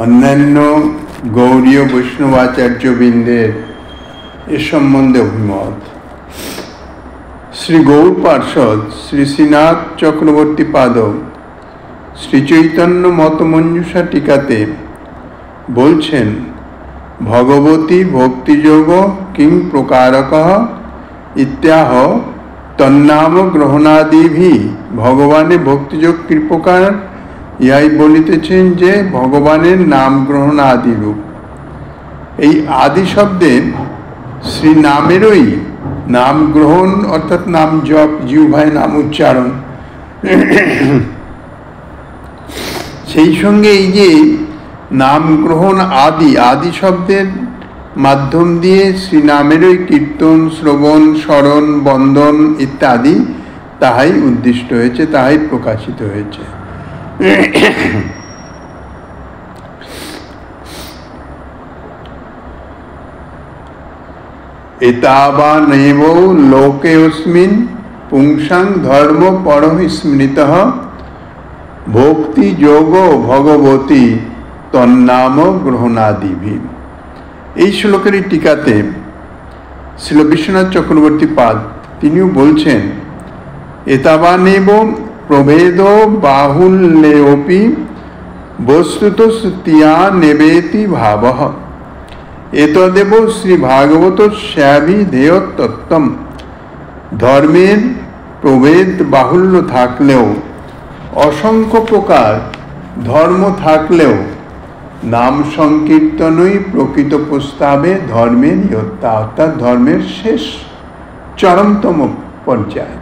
অন্যান্য গৌড়ীয় বৈষ্ণবাচার্যবৃন্দের এ সম্বন্ধে অভিমত। শ্রী গৌর পার্ষদ শ্রী শ্রীনাথ চক্রবর্তী পাদ শ্রী চৈতন্য মতমঞ্জুষা টিকাতে বলছেন, ভগবতী ভক্তিযোগ কিং প্রকারক ইত্যাহ তন্নাম গ্রহণাদিভি ভগবানের ভক্তিযোগ কি প্রকার, ইহাই বলিতেছেন যে ভগবানের নাম গ্রহণ আদি রূপ। এই আদি শব্দে শ্রী নামেরই নাম গ্রহণ অর্থাৎ নাম জপ, জিহ্বায় নাম উচ্চারণ, সেই সঙ্গে এই যে নাম গ্রহণ আদি শব্দের মাধ্যম দিয়ে শ্রী নামেরই কীর্তন, শ্রবণ, স্মরণ, বন্দন ইত্যাদি তাহাই উদ্দিষ্ট হয়েছে, তাহাই প্রকাশিত হয়েছে। এতাবা নৈব লোকেऽস্মিন পুংসাং ধর্ম পরম স্মৃতঃ ভক্তি যোগ ভগবতী তন্নাম গ্রহণাদিভি। এই শ্লোকের টিকাতে শ্রীল বিশ্বনাথ চক্রবর্তী পাদ তিনিও বলছেন, এতাবানেব প্রভেদ বাহুল্যেপি বস্তুত তিয়া নেবেতি ভাবঃ এতদেব শ্রী ভাগবত স্যাভিধেয় তত্ত্বম। ধর্মের প্রভেদ বাহুল্য থাকলেও, অসংখ্য প্রকার ধর্ম থাকলেও নাম সংকীর্তনই প্রকৃত প্রস্তাবে ধর্মের ইয়ত্তা, অর্থাৎ ধর্মের শেষ চরমতম পর্যায়।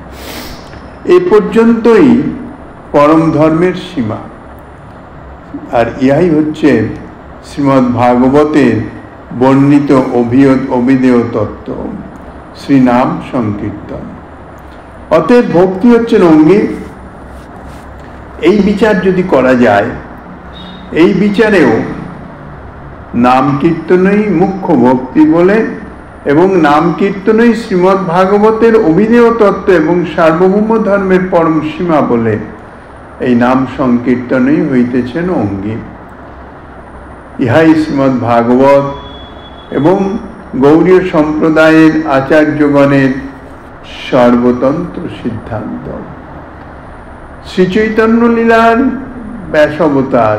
এ পর্যন্তই পরম ধর্মের সীমা। আর ইহাই হচ্ছে শ্রীমদ্ ভাগবতের বর্ণিত অভিধেয় তত্ত্ব, শ্রীনাম সংকীর্তন। অতএব ভক্তি হচ্ছেন অঙ্গী। এই বিচার যদি করা যায়, এই বিচারেও নাম কীর্তনই মুখ্য ভক্তি বলে, এবং নাম কীর্তনই শ্রীমদ্ ভাগবতের অভিধেয় তত্ত্ব এবং সার্বভৌম ধর্মের পরম সীমা বলে এই নাম সংকীর্তনই হইতেছেন অঙ্গী। ইহাই শ্রীমদ্ ভাগবত এবং গৌড়ীয় সম্প্রদায়ের আচার্যগণের সর্বতন্ত্র সিদ্ধান্ত। শ্রীচৈতন্য লীলার ব্যাসাবতার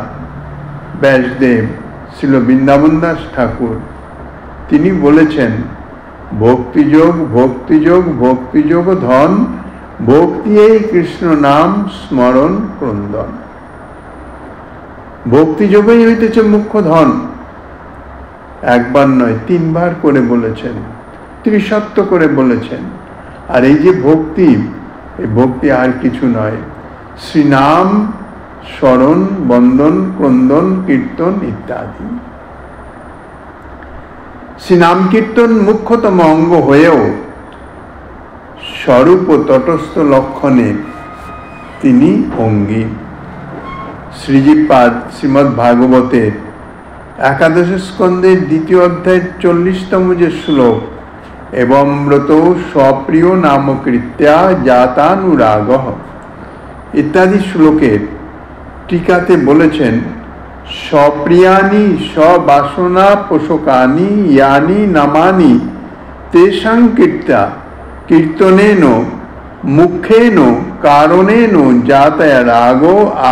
ব্যাসদেব শ্রীল বৃন্দাবন দাস ঠাকুর তিনি বলেছেন, ভক্তিযোগ ভক্তিযোগ ভক্তিযোগ ধন, ভক্তি এই কৃষ্ণ নাম স্মরণ ক্রন্দন। ভক্তিযোগই হইতেছে মুখ্য ধন। একবার নয়, তিনবার করে বলেছেন, ত্রিশত্ব করে বলেছেন। আর এই যে ভক্তি, এই ভক্তি আর কিছু নয়, শ্রীনাম স্মরণ, বন্দন, ক্রন্দন, কীর্তন ইত্যাদি। শ্রীনাম কীর্তন মুখ্যতম অঙ্গ হয়েও স্বরূপ ও তটস্থ লক্ষণে তিনি অঙ্গী। শ্রীজীপাদ শ্রীমদ্ ভাগবতের একাদশ স্কন্ধের 2য় অধ্যায়ের 40তম যে শ্লোক, এবং ব্রত স্বপ্রিয় নামকৃত্যা জাতানুরাগ ইত্যাদি শ্লোকের টিকাতে বলেছেন, স্বপ্রিয়ানি স্ববাসনা পোষকানি ইয়ানি নামানি তেষাং কীর্তা কীর্তনেন মুখেন কারণেন জাতয় রাগ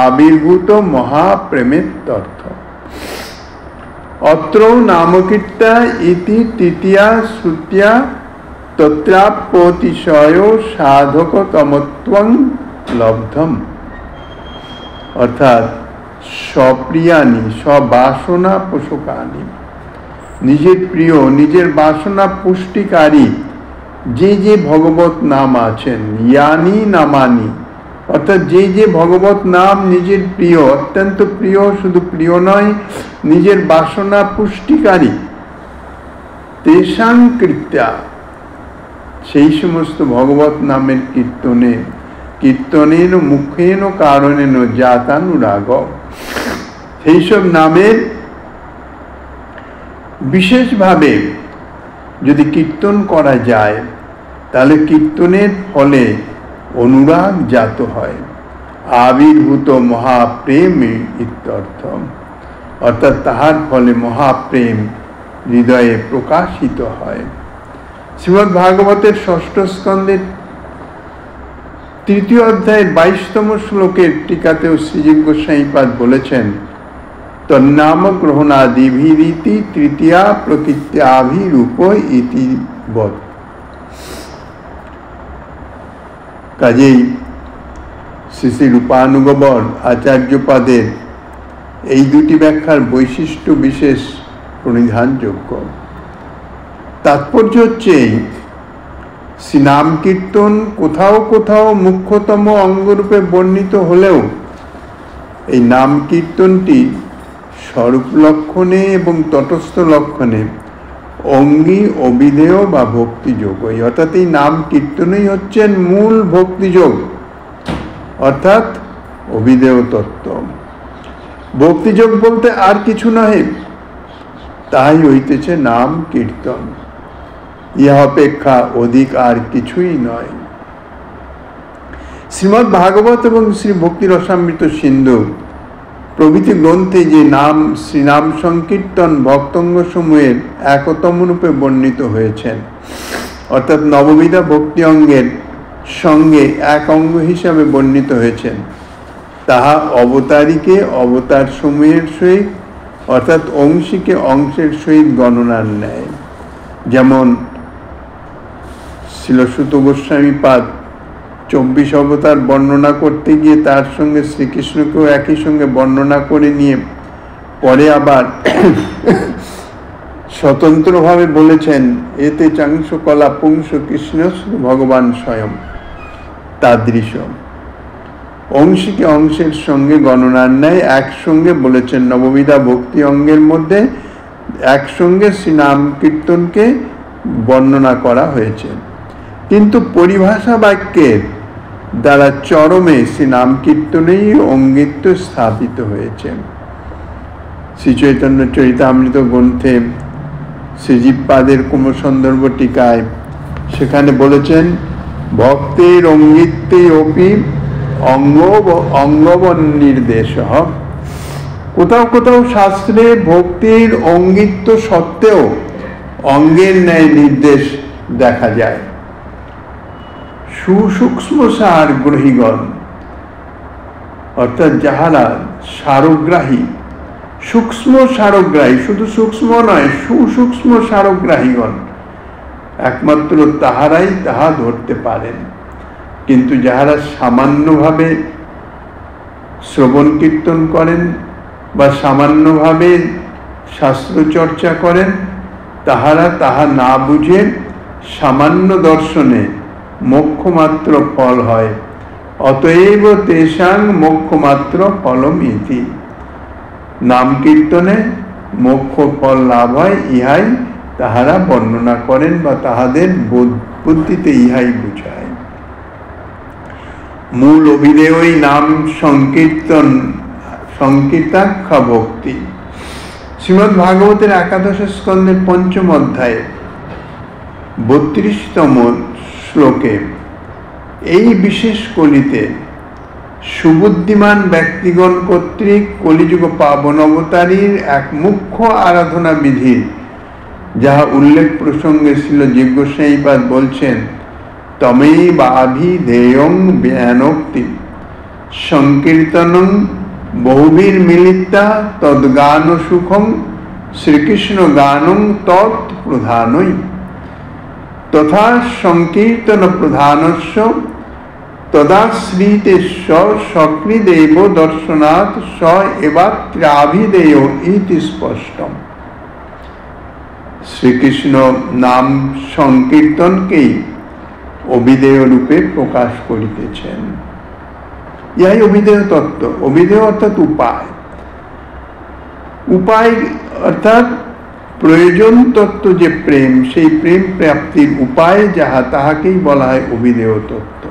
আবির্ভূত মহাপ্রেমেত্যর্থ। অত্র নামকীর্তা ইতি তৃতীয়া শ্রুত্যা তত্রাপ্যতিশয় সাধকতমত্বং লব্ধম। অর্থাৎ স্বপ্রিয়ানি স্ববাসনা পোষকানি, নিজের প্রিয়, নিজের বাসনা পুষ্টিকারী যে যে ভগবত নাম আছেন, ইয়ানি নামানি, অর্থাৎ যে যে ভগবত নাম নিজের প্রিয়, অত্যন্ত প্রিয়, শুধু প্রিয় নয়, নিজের বাসনা পুষ্টিকারী, তেষাং কৃত্যা, সেই সমস্ত ভগবত নামের কীর্তনেন মুখেন কারণেন জাতানুরাগ, সেই সব নামের বিশেষভাবে যদি কীর্তন করা যায়, তাহলে কীর্তনের ফলে অনুরাগ জাত হয়, আবির্ভূত মহাপ্রেম ইত্যর্থ। অর্থাৎ তাহার ফলে মহাপ্রেম হৃদয়ে প্রকাশিত হয়। শ্রীমদ্ ভাগবতের 6ষ্ঠ স্কন্ধের 3য় অধ্যায়ের 22তম শ্লোকের টিকাতেও শ্রীজীব গোস্বামীপাদ বলেছেন, তন্নাম গ্রহণাদিভিরীতি তৃতীয়া প্রকৃত্যাভিরূপ ইতি বৎ। কাজেই শ্রী শ্রী রূপানুগবর আচার্যপাদের এই দুটি ব্যাখ্যার বৈশিষ্ট্য বিশেষ প্রণিধানযোগ্য। তাৎপর্য হচ্ছে শ্রী নাম কীর্তন কোথাও কোথাও মুখ্যতম অঙ্গরূপে বর্ণিত হলেও এই নাম কীর্তনটি স্বরূপ লক্ষণে এবং তটস্থ লক্ষণে অঙ্গী অবিধেয় বা ভক্তিযোগ, অর্থাৎ এই নাম কীর্তনই হচ্ছেন মূল ভক্তিযোগ, অর্থাৎ অবিধেয় তত্ত্ব। ভক্তিযোগ বলতে আর কিছু নহে, তাই হইতেছে নাম কীর্তন, ইহা অপেক্ষা অধিক আর কিছুই নয়। শ্রীমদ্ ভাগবত এবং শ্রী ভক্তি রসামৃত সিন্ধু প্রভৃতি গ্রন্থে যে নাম শ্রীনাম সংকীর্তন ভক্তঙ্গ সমূহের একতম রূপে বর্ণিত হয়েছেন, অর্থাৎ নববিধা ভক্তি অঙ্গের সঙ্গে এক অঙ্গ হিসাবে বর্ণিত হয়েছেন, তাহা অবতারীকে অবতার সমূহের সহিত অর্থাৎ অংশীকে অংশের সহিত গণনার ন্যায়। যেমন শ্রীলসুত গোস্বামীপাদ 24 অবতার বর্ণনা করতে গিয়ে তার সঙ্গে শ্রীকৃষ্ণকেও একই সঙ্গে বর্ণনা করে নিয়ে পরে আবার স্বতন্ত্রভাবে বলেছেন, এতে চাংশ কলা পুংস কৃষ্ণ ভগবান স্বয়ং তাদৃশ। অংশীকে অংশের সঙ্গে গণনার ন্যায় একসঙ্গে বলেছেন। নববিধা ভক্তি অঙ্গের মধ্যে একসঙ্গে শ্রীনাম কীর্তনকে বর্ণনা করা হয়েছে, কিন্তু পরিভাষা বাক্যের দ্বারা চরমে শ্রীনাম কীর্তনেই অঙ্গিত্ব স্থাপিত হয়েছে। শ্রী চৈতন্য চরিতামৃত গ্রন্থে শ্রীজীবপাদের কুমসন্দর্ভ টিকায় সেখানে বলেছেন, ভক্তের অঙ্গিত্বে অপি অঙ্গবন্নির্দেশ। কোথাও কোথাও শাস্ত্রে ভক্তির অঙ্গিত্ব সত্ত্বেও অঙ্গের ন্যায় নির্দেশ দেখা যায়। সুসূক্ষ্ম সার গ্রহীগণ, অর্থাৎ যাহারা সারগ্রাহী, সূক্ষ্ম সারগ্রাহী, শুধু সূক্ষ্ম নয় সুসূক্ষ্ম সারগ্রাহীগণ, একমাত্র তাহারাই তাহা ধরতে পারেন। কিন্তু যাহারা সামান্যভাবে শ্রবণ কীর্তন করেন বা সামান্যভাবে শাস্ত্র চর্চা করেন, তাহারা তাহা না বুঝে সামান্য দর্শনে মোক্ষমাত্র ফল হয়। অতএব তেষাং মোক্ষমাত্র ফলম ইতি। নাম কীর্তনে মোক্ষ ফল লাভ হয়, ইহাই তাহারা বর্ণনা করেন বা তাহাদের বুদ্ধিতে ইহাই বুঝায়। মূল অভিধেয়ই নাম সংকীর্তন সংকীর্তাখ্যা ভক্তি। শ্রীমদ্ ভাগবতের 11 স্কন্ধের 5ম অধ্যায়ে 32তম শ্লোকে এই বিশেষ কলিতে সুবুদ্ধিমান ব্যক্তিগণ কর্তৃক কলিযুগ পাবন অবতারীর এক মুখ্য আরাধনা বিধি, যাহা উল্লেখ প্রসঙ্গে ছিল জিজ্ঞাসাইপাদ বলছেন, তমেব আভিধেয়ং জ্ঞানোক্তি সংকীর্তনং বহুবীর মিলিতা তদ্গান সুখং শ্রীকৃষ্ণ গানং তৎ প্রধানই তথা সংকীর্তন প্রধানস্য তদাশ্রিতে সকৃদেব দর্শনাৎ স এবাত্রাভিধেয় ইতি স্পষ্টম। শ্রীকৃষ্ণ নাম সংকীর্তনকেই অভিধেয় রূপে প্রকাশ করিতেছেন। ইহাই অভিধেয় তত্ত্ব। অভিধেয় অর্থাৎ উপায়, উপায় অর্থাৎ প্রয়োজন তত্ত্ব যে প্রেম, সেই প্রেম প্রাপ্তির উপায় যাহা, তাহাকেই বলা হয় অভিধেয় তত্ত্ব।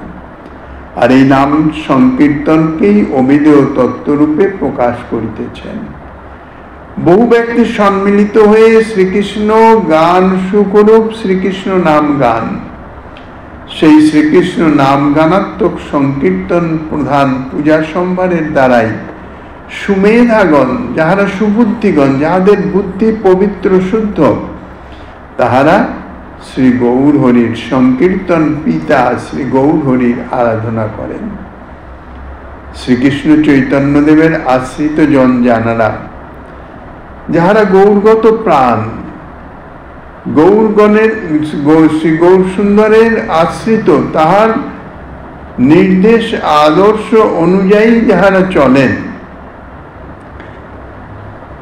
আর এই নাম সংকীর্তনকেই অভিধেয় তত্ত্বরূপে প্রকাশ করিতেছেন। বহু ব্যক্তি সম্মিলিত হয়ে শ্রীকৃষ্ণ গান সুখরূপ শ্রীকৃষ্ণ নাম গান, সেই শ্রীকৃষ্ণ নাম গানাত্মক সংকীর্তন প্রধান পূজা সম্ভারের দ্বারাই সুমেধাগণ, যাহারা সুবুদ্ধিগণ, যাহাদের বুদ্ধি পবিত্র শুদ্ধ, তাহারা শ্রী গৌর হরির সংকীর্তন পিতা শ্রী গৌর হরির আরাধনা করেন। শ্রীকৃষ্ণ চৈতন্যদেবের আশ্রিত জন জানারা, যাহারা গৌরগত প্রাণ, গৌরগণের শ্রী গৌর সুন্দরের আশ্রিত, তাহার নির্দেশ আদর্শ অনুযায়ী যাহারা চলেন,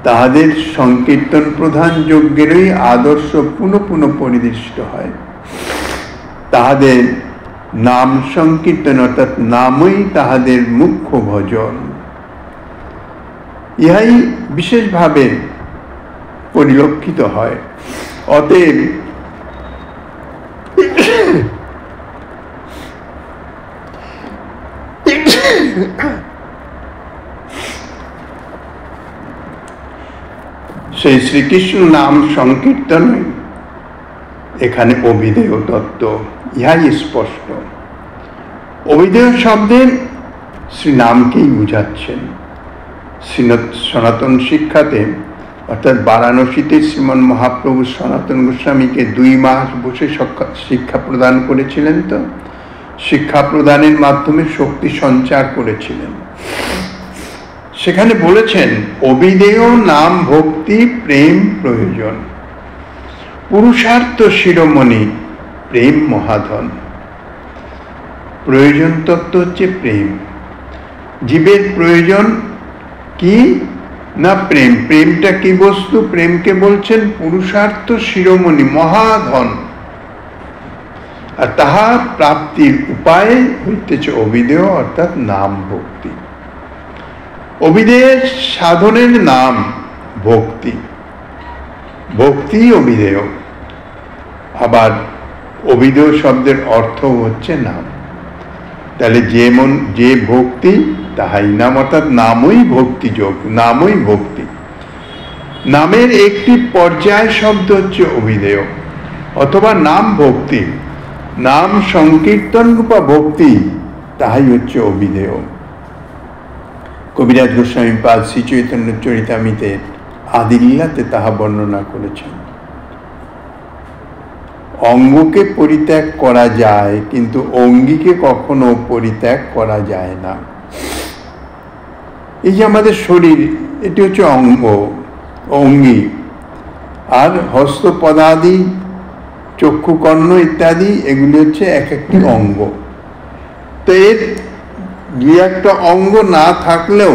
তাহাদের সংকীর্তন প্রধান যজ্ঞেরই আদর্শ পুনঃ পুনঃ পরিদৃষ্ট হয়। তাহাদের নাম সংকীর্তন অর্থাৎ নামই তাহাদের মুখ্য ভজন, ইহাই বিশেষভাবে পরিলক্ষিত হয়। অতএব সেই শ্রীকৃষ্ণ নাম সংকীর্তন এখানে অভিধেয় তত্ত্ব, ইহাই স্পষ্ট। অভিধেয় শব্দে শ্রী নামকেই বুঝাচ্ছেন। সনাতন শিক্ষাতে অর্থাৎ বারাণসীতে শ্রীমন মহাপ্রভু সনাতন গোস্বামীকে 2 মাস বসে শিক্ষা প্রদান করেছিলেন। তো শিক্ষা প্রদানের মাধ্যমে শক্তি সঞ্চার করেছিলেন। সেখানে বলেছেন অভিধেয় নাম ভক্তি প্রেম প্রয়োজন, পুরুষার্থ শিরোমণি প্রেম মহাধন। প্রয়োজন তত্ত্ব হচ্ছে প্রেম। জীবের প্রয়োজন কি না প্রেম। প্রেমটা কি বস্তু? প্রেমকে বলছেন পুরুষার্থ শিরোমণি, মহাধন। আর তাহা প্রাপ্তির উপায় হইতেছে অভিধেয় অর্থাৎ নাম ভক্তি। অভিধেয়ের সাধনের নাম ভক্তি, ভক্তি অভিধেয়। আবার অভিধেয় শব্দের অর্থ হচ্ছে নাম। তাহলে যে ভক্তি তাহাই নাম, অর্থাৎ নামই ভক্তি যোগ, নামই ভক্তি। নামের একটি পর্যায় শব্দ হচ্ছে অভিধেয় অথবা নাম ভক্তি। নাম সংকীর্তন রূপা ভক্তি, তাহাই হচ্ছে অভিধেয়। কবিরাজ গোস্বামী পাদ শ্রী চৈতন্য চরিতামৃতে আদিলীলাতে তাহা বর্ণনা করেছেন। অঙ্গকে পরিত্যাগ করা যায়, কিন্তু অঙ্গীকে কখনো পরিত্যাগ করা যায় না। এই যে আমাদের শরীর, এটি হচ্ছে অঙ্গী। আর হস্ত পদাদি, চক্ষু কর্ণ ইত্যাদি এগুলি হচ্ছে এক একটি অঙ্গ। তো এর দু একটা অঙ্গ না থাকলেও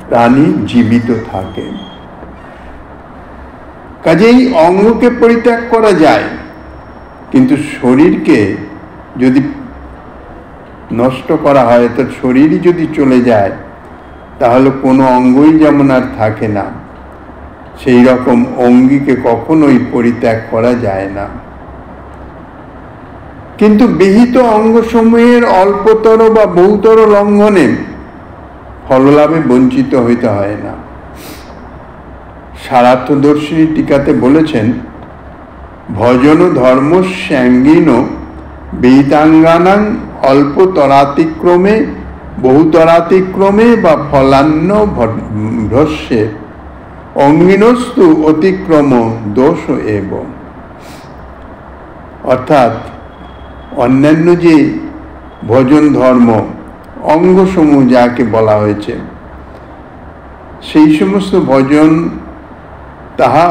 প্রাণী জীবিত থাকে। কাজেই অঙ্গকে পরিত্যাগ করা যায়, কিন্তু শরীরকে যদি নষ্ট করা হয়, তো শরীরই যদি চলে যায়, তাহলে কোনো অঙ্গই যেমন আর থাকে না, সেই রকম অঙ্গীকে কখনোই পরিত্যাগ করা যায় না। কিন্তু বিহিত অঙ্গসমূহের অল্পতর বা বহুতর লঙ্ঘনে ফললাভে বঞ্চিত হইতে হয় না। সারার্থদর্শিনী টিকাতে বলেছেন, ভজন ধর্ম স্যাঙ্গিন বিহিতাঙ্গানাং অল্পতরাতিক্রমে বহুতরাতিক্রমে বা ফলান্ন ভ্রস্যে অঙ্গিনস্তু অতিক্রম দোষ এব। অর্থাৎ অন্যান্য যে ভজন ধর্ম অঙ্গসমূহ যাকে বলা হয়েছে, সেই সমস্ত ভজন তাহা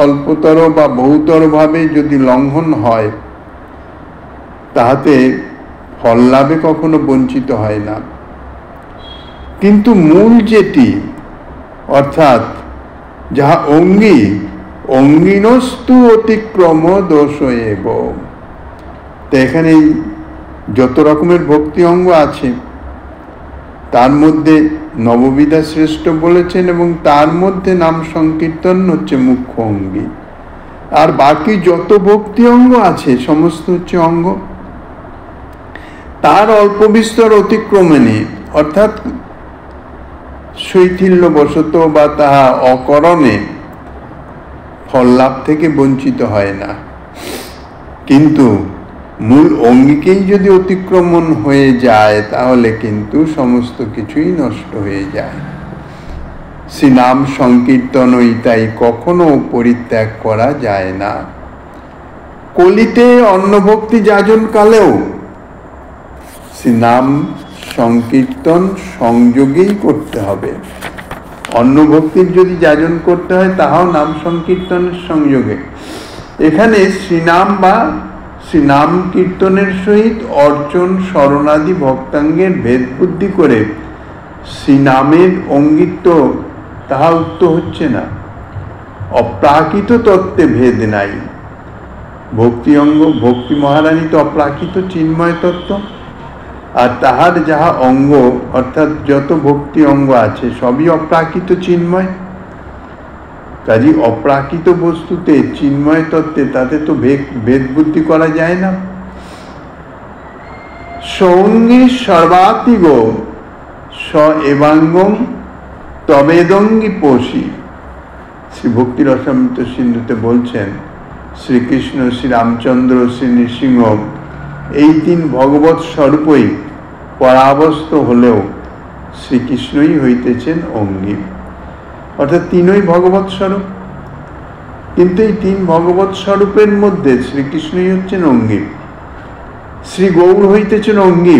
অল্পতর বা বহুতরভাবে যদি লঙ্ঘন হয়, তাহাতে ফল লাভে কখনো বঞ্চিত হয় না। কিন্তু মূল যেটি, অর্থাৎ যাহা অঙ্গী, অঙ্গিনস্তু অতিক্রম দোষ এব। তো এখানে যত রকমের ভক্তি অঙ্গ আছে, তার মধ্যে নববিধা শ্রেষ্ঠ বলেছেন, এবং তার মধ্যে নাম সংকীর্তন হচ্ছে মুখ্য অঙ্গী। আর বাকি যত ভক্তি অঙ্গ আছে সমস্ত হচ্ছে অঙ্গ। তার অল্প বিস্তর অতিক্রমণে, অর্থাৎ শৈথিল্যবশত বা তাহা অকরণে ফল লাভ থেকে বঞ্চিত হয় না। কিন্তু মূল অঙ্গিকেই যদি অতিক্রমণ হয়ে যায় তাহলে কিন্তু সমস্ত কিছুই নষ্ট হয়ে যায়। শ্রীনাম সংকীর্তনই তাই কখনো পরিত্যাগ করা যায় না। কলিতে অন্নভক্তি যাজন কালেও শ্রীনাম সংকীর্তন সংযোগেই করতে হবে। অন্নভক্তির যদি যাজন করতে হয় তাহাও নাম সংকীর্তনের সংযোগে। এখানে শ্রীনাম বা শ্রীনাম কীর্তনের সহিত অর্চন শরণাদি ভক্তাঙ্গের ভেদ বুদ্ধি করে শ্রীনামের অঙ্গিত্ব তাহা উক্ত হচ্ছে না। অপ্রাকৃত তত্ত্বে ভেদ নাই। ভক্তি অঙ্গ ভক্তি মহারানী তো অপ্রাকৃত চিন্ময় তত্ত্ব, আর তাহার যাহা অঙ্গ অর্থাৎ যত ভক্তি অঙ্গ আছে সবই অপ্রাকৃত চিন্ময়। কাজে অপ্রাকৃত বস্তুতে চিন্ময় তত্ত্বে তাতে তো ভেদ বুদ্ধি করা যায় না। সঙ্গী সর্বাতিগ স এবাঙ্গম তবেদঙ্গী পোষী। শ্রী ভক্তি রসামৃত সিন্ধুতে বলছেন শ্রীকৃষ্ণ, শ্রী রামচন্দ্র, শ্রী নৃসিংহ এই তিন ভগবৎ স্বরূপই পরাবস্ত হলেও শ্রীকৃষ্ণই হইতেছেন অঙ্গী, অর্থাৎ তিনই ভগবৎ স্বরূপ। কিন্তু এই তিন ভগবৎ স্বরূপের মধ্যে শ্রীকৃষ্ণই হচ্ছেন অঙ্গী। শ্রী গৌর হইতেছেন অঙ্গী,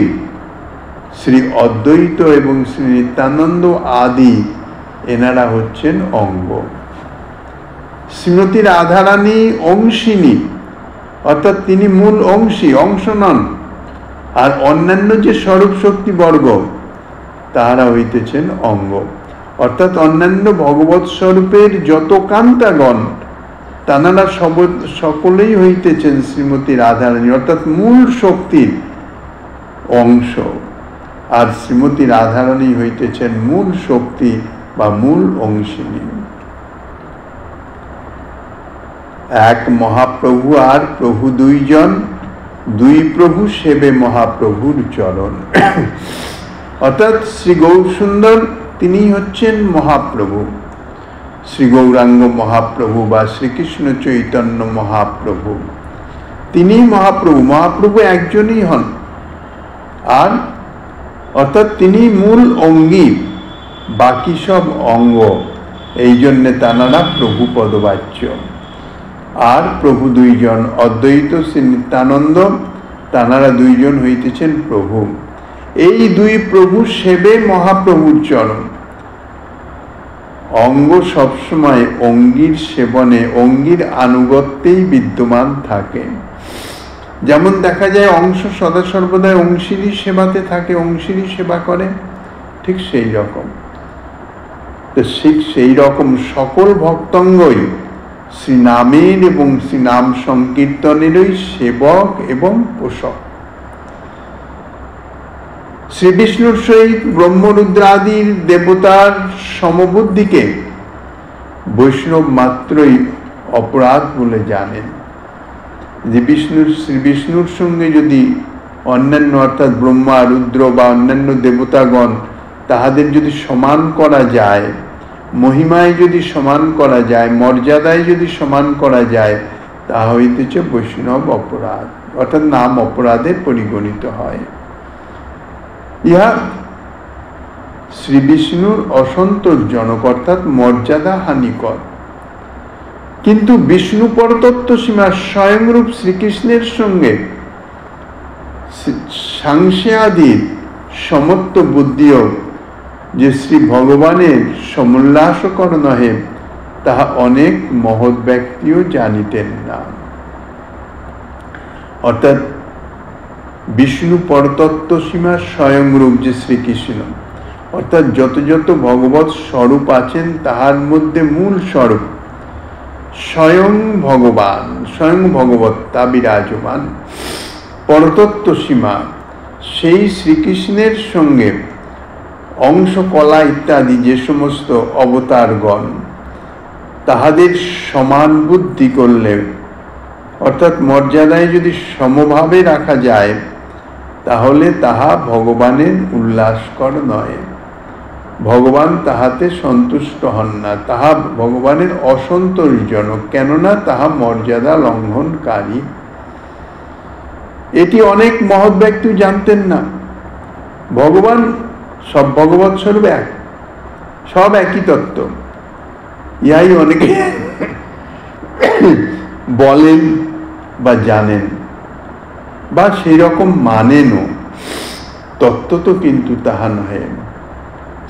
শ্রী অদ্বৈত এবং শ্রী নিত্যানন্দ আদি এনারা হচ্ছেন অঙ্গ। শ্রীমতী রাধারানী অংশিনী, অর্থাৎ তিনি মূল অংশী, অংশ নন। আর অন্যান্য যে স্বরূপ শক্তি বর্গ তাহারা হইতেছেন অঙ্গ, অর্থাৎ অন্যান্য ভগবৎ স্বরূপের যত কান্তাগণ তানারা সকলেই হইতেছেন শ্রীমতী রাধারানী, অর্থাৎ মূল শক্তির অংশ। আর শ্রীমতী রাধারানী হইতেছেন মূল শক্তি বা মূল অংশিনী। এক মহাপ্রভু আর প্রভু দুইজন, দুই প্রভু সেবে মহাপ্রভুর চরণ। অর্থাৎ শ্রী গৌর সুন্দর তিনি হচ্ছেন মহাপ্রভু, শ্রী গৌরাঙ্গ মহাপ্রভু বা শ্রীকৃষ্ণ চৈতন্য মহাপ্রভু তিনি মহাপ্রভু। মহাপ্রভু একজনই হন, আর অর্থাৎ তিনি মূল অঙ্গী, বাকি সব অঙ্গ। এই জন্যে তানারা প্রভু পদবাচ্য। আর প্রভু দুইজন, অদ্বৈত শ্রী নিত্যানন্দ, তানারা দুইজন হইতেছেন প্রভু। এই দুই প্রভু সেবে মহাপ্রভুর চরণ। অঙ্গ সবসময় অঙ্গীর সেবনে, অঙ্গীর আনুগত্যেই বিদ্যমান থাকে। যেমন দেখা যায় অংশ সদা সর্বদাই অংশীরই সেবাতে থাকে, অংশীরই সেবা করে, ঠিক সেই রকম। তো সেই রকম সকল ভক্তঙ্গই শ্রীনামের এবং শ্রীনাম সংকীর্তনেরই সেবক এবং পোষক। শ্রী বিষ্ণুর সহিত ব্রহ্মরুদ্রাদির দেবতার সমবুদ্ধিকে বৈষ্ণব মাত্রই অপরাধ বলে জানেন। যে শ্রী বিষ্ণুর সঙ্গে যদি অন্যান্য অর্থাৎ ব্রহ্মা, রুদ্র বা অন্যান্য দেবতাগণ তাহাদের যদি সমান করা যায়, মহিমায় যদি সমান করা যায়, মর্যাদায় যদি সমান করা যায়, তাহা হইতেছে বৈষ্ণব অপরাধ, অর্থাৎ নাম অপরাধে পরিগণিত হয়। ইহা শ্রী বিষ্ণুর অসন্তোষজনক, অর্থাৎ মর্যাদা হানিকর। কিন্তু বিষ্ণু পরতত্ত্ব সীমা স্বয়ংরূপ শ্রীকৃষ্ণের সঙ্গে সাংস্যাদির সমত্ব বুদ্ধিও যে শ্রী ভগবানের সমুল্লাসকর নহে, তাহা অনেক মহৎ ব্যক্তিও জানিতেন না। অর্থাৎ বিষ্ণু পরতত্ত্ব সীমা স্বয়ংরূপ যে শ্রীকৃষ্ণ, অর্থাৎ যত যত ভগবৎ স্বরূপ আছেন তাহার মধ্যে মূল স্বরূপ স্বয়ং ভগবান, স্বয়ং ভগবত্তা বিরাজমান। পরতত্ত্ব সীমা সেই শ্রীকৃষ্ণের সঙ্গে অংশ, কলা ইত্যাদি যে সমস্ত অবতারগণ তাহাদের সমান বুদ্ধি করলে, অর্থাৎ মর্যাদায় যদি সমভাবে রাখা যায়, তাহলে তাহা ভগবানের উল্লাসকর নয়। ভগবান তাহাতে সন্তুষ্ট হন না, তাহা ভগবানের অসন্তোষজনক, কেননা তাহা মর্যাদা লঙ্ঘনকারী। এটি অনেক মহৎ ব্যক্তি জানতেন না। ভগবান সব ভগবৎ স্বরূপ এক, সব একই তত্ত্ব। ইহাই অনেকে বলেন বা জানেন বা সেই রকম মানেনও, তত্ত্ব তো কিন্তু তাহা নহে।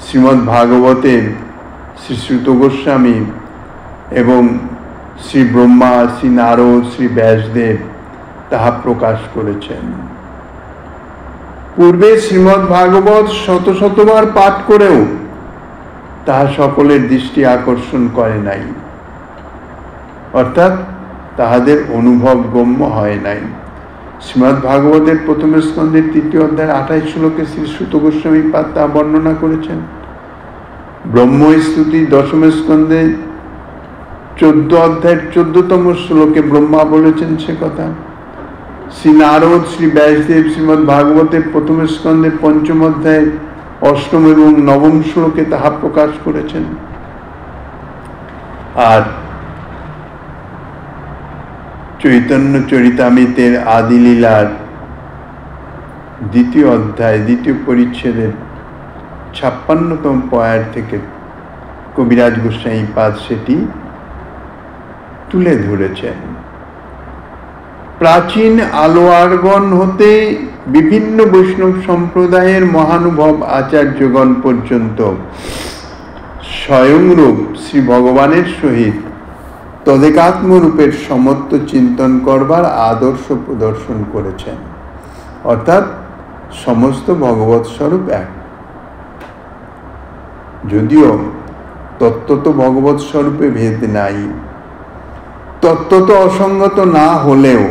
শ্রীমদ্ ভাগবতের শ্রী শ্রুত গোস্বামী এবং শ্রী ব্রহ্মা, শ্রী নারদ, শ্রী ব্যাসদেব তাহা প্রকাশ করেছেন। পূর্বে শ্রীমদ্ ভাগবত শত শতবার পাঠ করেও তাহা সকলের দৃষ্টি আকর্ষণ করে নাই, অর্থাৎ তাহাদের অনুভব গম্য হয় নাই। শ্রীমদ্ ভাগবতের প্রথম স্কন্ধের 3য় অধ্যায় 28 শ্লোকে শ্রী শ্রুত গোস্বামী পাদ তা বর্ণনা করেছেন। ব্রহ্মস্তুতি 10ম স্কন্ধে 14 অধ্যায়ের 14তম শ্লোকে ব্রহ্মা বলেছেন সে কথা। শ্রী নারদ, শ্রী ব্যাসদেব শ্রীমদ্ ভাগবতের প্রথম স্কন্ধে 5ম অধ্যায়ের 8ম এবং 9ম শ্লোকে তাহা প্রকাশ করেছেন। আর চৈতন্য চরিতামৃতের আদি লীলার 2য় অধ্যায় 2য় পরিচ্ছেদের 56তম পয়ের থেকে কবিরাজ গোস্বামী পাদ সেটি তুলে ধরেছেন। প্রাচীন আলোয়ারগণ হতে বিভিন্ন বৈষ্ণব সম্প্রদায়ের মহানুভব আচার্যগণ পর্যন্ত স্বয়ংরূপ শ্রী ভগবানের সহিত তদেকাত্মরূপের সমত্ব চিন্তন করবার আদর্শ প্রদর্শন করেছেন, অর্থাৎ সমস্ত ভগবৎ স্বরূপ এক। যদিও তত্ত্বত ভগবৎ স্বরূপে ভেদ নাই, তত্ত্বত অসঙ্গত না হলেও,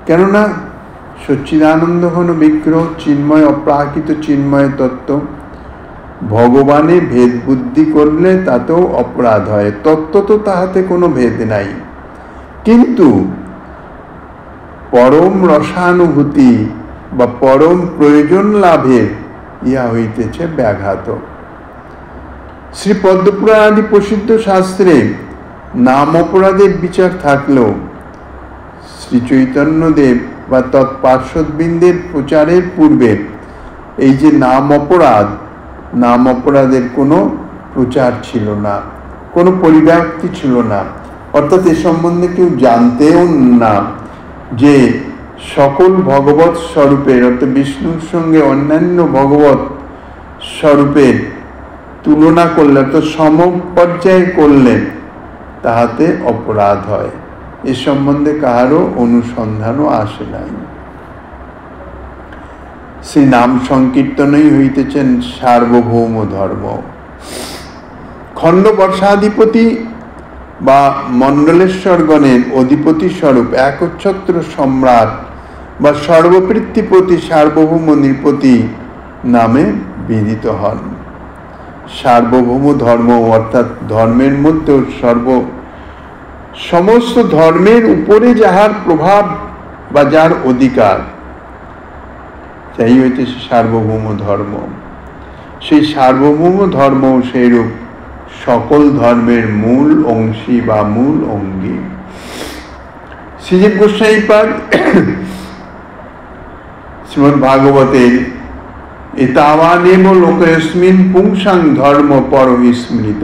কেননা সচ্চিদানন্দ ঘন বিগ্রহ চিন্ময়, অপ্রাকৃত চিন্ময় তত্ত্ব, ভগবানে ভেদ বুদ্ধি করলে তাতেও অপরাধ হয়। তত্ত্ব তো তাহাতে কোনো ভেদ নাই, কিন্তু পরম রসানুভূতি বা পরম প্রয়োজন লাভের ইহা হইতেছে ব্যাঘাত। শ্রী পদ্মপুরাণ আদি প্রসিদ্ধ শাস্ত্রে নাম অপরাধের বিচার থাকলেও শ্রী চৈতন্যদেব বা তৎপার্শ্বদবৃন্দের প্রচারের পূর্বে এই যে নাম অপরাধের কোনো প্রচার ছিল না, কোনো পরিব্যাপ্তি ছিল না। অর্থাৎ এ সম্বন্ধে কেউ জানতেও না যে সকল ভগবৎ স্বরূপের, অর্থাৎ বিষ্ণুর সঙ্গে অন্যান্য ভগবৎ স্বরূপের তুলনা করলে, অর্থাৎ সমপর্যায়ে করলে তাহাতে অপরাধ হয়, এ সম্বন্ধে কাহারও অনুসন্ধানও আসে নাই। সেই নাম সংকীর্তনই হইতেছেন সার্বভৌম ধর্ম। খণ্ড বর্ষাধিপতি বা মণ্ডলেশ্বরগণের অধিপতি স্বরূপ একচ্ছত্র সম্রাট বা সর্বপৃথিবীপতি সার্বভৌম নৃপতি নামে বিদিত হন। সার্বভৌম ধর্ম অর্থাৎ ধর্মের মধ্যে সমস্ত ধর্মের উপরে যাহার প্রভাব বা যার অধিকার, সেই হইতে সার্বভৌম ধর্ম। সেই সার্বভৌম ধর্ম সেইরূপ সকল ধর্মের মূল অংশী বা মূল অঙ্গী। শ্রীজীব গোস্বামী পাদ শ্রীমদ্ ভাগবতের এতাবানেব লোকেস্মিন পুংসাং ধর্ম পরবিস্মৃত,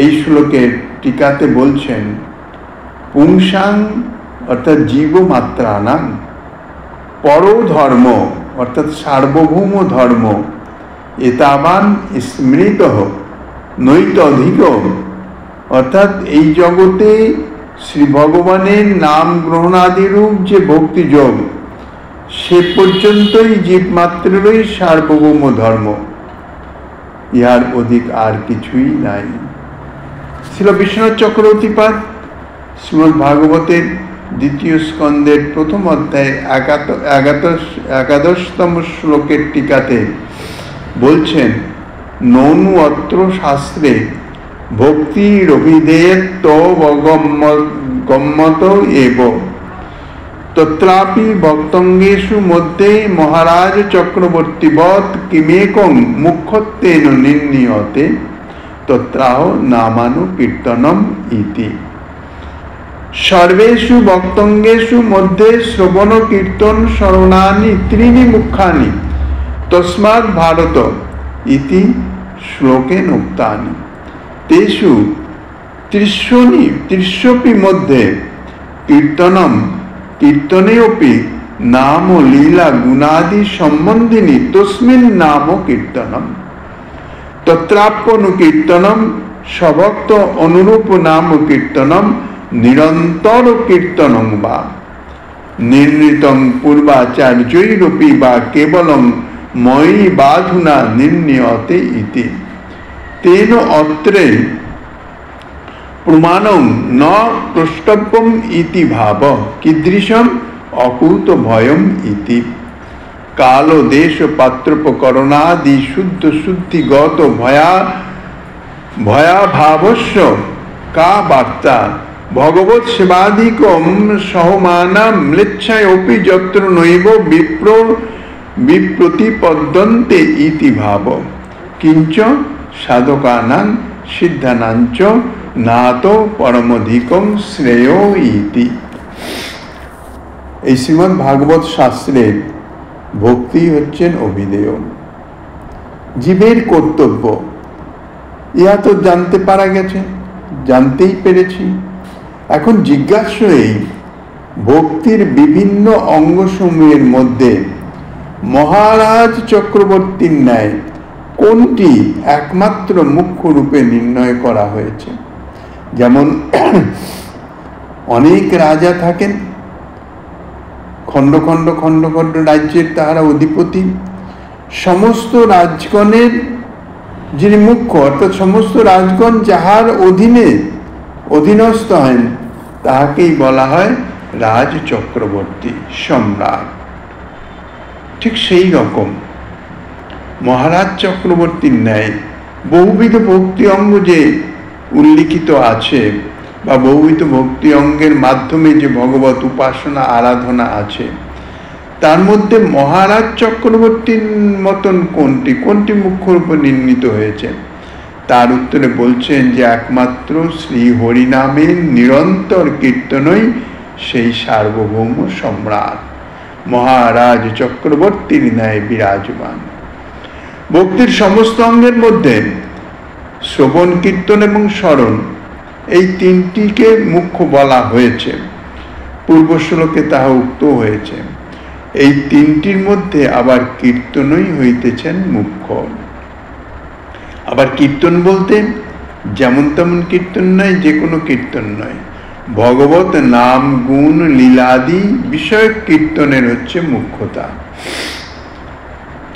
এই শ্লোকের টিকাতে বলছেন পুংসাং অর্থাৎ জীবমাত্রানাং, পরধর্ম অর্থাৎ সার্বভৌম ধর্ম, এতাবান স্মৃত নৈত অধিক, অর্থাৎ এই জগতে শ্রী ভগবানের নাম গ্রহণাদিরূপ যে ভক্তিযোগ, সে পর্যন্তই জীবমাত্রেরই সার্বভৌম ধর্ম, ইহার অধিক আর কিছুই নাই। শ্রীল বিশ্বনাথ চক্রবর্তী পাদ শ্রীমদ্ ভাগবতের 2য় স্কন্ধের 1ম অধ্যায়ের 11তম শ্লোকের টিকাতে বলছেন ননু অত্র শাস্ত্রে ভক্তির অভিধেয়ত্ব গম্যত এব তত্রাপি ভক্তঙ্গেষু মধ্যে মহারাজ চক্রবর্তীবৎ কিমেকং মুখ্যত্বেন নির্ণীয়তে তত্রাহ নামানু কীর্তনম ইতি। সর্বেষু বক্তঙ্গেষু মধ্যে শ্রবণ কীর্তন শরণানি ত্রিণি মুখানি তস্মাৎ ভারত ইতি শ্লোকেন উক্তানি তেষু ত্রিশপি মধ্যে কীর্তনম কীর্তনেপি নাম লীলা গুণাদি সম্বন্ধিনী তস্মিন নাম কীর্তনম তত্রাপ্যনু কীর্তনম সভক্ত অনুরূপ নাম কীর্তনম নিরন্তর কীর্তনং বা নির্ণীতং পূর্বাচার্যৈরপি বা কেবলং ময়ি বাধুনা নির্ণীয়তে ইতি তেন অত্রে প্রমাণং ন প্রষ্টব্যম ইতি ভাব কীদৃশম অকুত ভয়ম ইতি কাল দেশ পাত্রোপকরণাদি শুদ্ধ শুদ্ধিগত ভয়াভাবস্য কা বার্তা ভগবৎ সেবাদিকম সহমানা ম্লেচ্ছায়পি যত্র নৈব বিপ্রতিপদ্যন্তে ইতি ভাব কিঞ্চ সাধকানাং সিদ্ধানাঞ্চ নাতো পরমধিকং শ্রেয় ইতি। এই শ্রীমদ্ ভাগবত শাস্ত্রের ভক্তি হচ্ছেন অভিধেয়, জীবের কর্তব্য। ইহা তো জানতে পারা গেছে, জানতেই পেরেছি। এখন জিজ্ঞাসা এই ভক্তির বিভিন্ন অঙ্গসমূহের মধ্যে মহারাজ চক্রবর্তীর ন্যায় কোনটি একমাত্র মুখ্য রূপে নির্ণয় করা হয়েছে? যেমন অনেক রাজা থাকেন, খণ্ড খণ্ড খণ্ড খণ্ড রাজ্যের তাহারা অধিপতি। সমস্ত রাজগণের যিনি মুখ্য, অর্থাৎ সমস্ত রাজগণ যাহার অধীনস্থ হেন তাহাকেই বলা হয় রাজ চক্রবর্তী, সম্রাট। ঠিক সেই রকম মহারাজ চক্রবর্তীর ন্যায় বহুবিধ ভক্তি অঙ্গ যে উল্লিখিত আছে বা বহুবিধ ভক্তি অঙ্গের মাধ্যমে যে ভগবত উপাসনা আরাধনা আছে, তার মধ্যে মহারাজ চক্রবর্তীর মতন কোনটি মুখ্য রূপে নির্ণীত হয়েছে? তার উত্তরে বলছেন যে একমাত্র শ্রী হরিনামের নিরন্তর কীর্তনই সেই সার্বভৌম সম্রাট মহারাজ চক্রবর্তীর ন্যায় বিরাজমান। ভক্তির সমস্ত অঙ্গের মধ্যে শ্রবণ, কীর্তন এবং স্মরণ, এই তিনটিকে মুখ্য বলা হয়েছে। পূর্ব শ্লোকে তাহা উক্ত হয়েছে। এই তিনটির মধ্যে আবার কীর্তনই হইতেছেন মুখ্য। আবার কীর্তন বলতে যেমন তেমন কীর্তন নয়, যে কোনো কীর্তন নয়, ভগবত নাম গুণ লীলাদি বিষয়ক কীর্তনের হচ্ছে মুখ্যতা।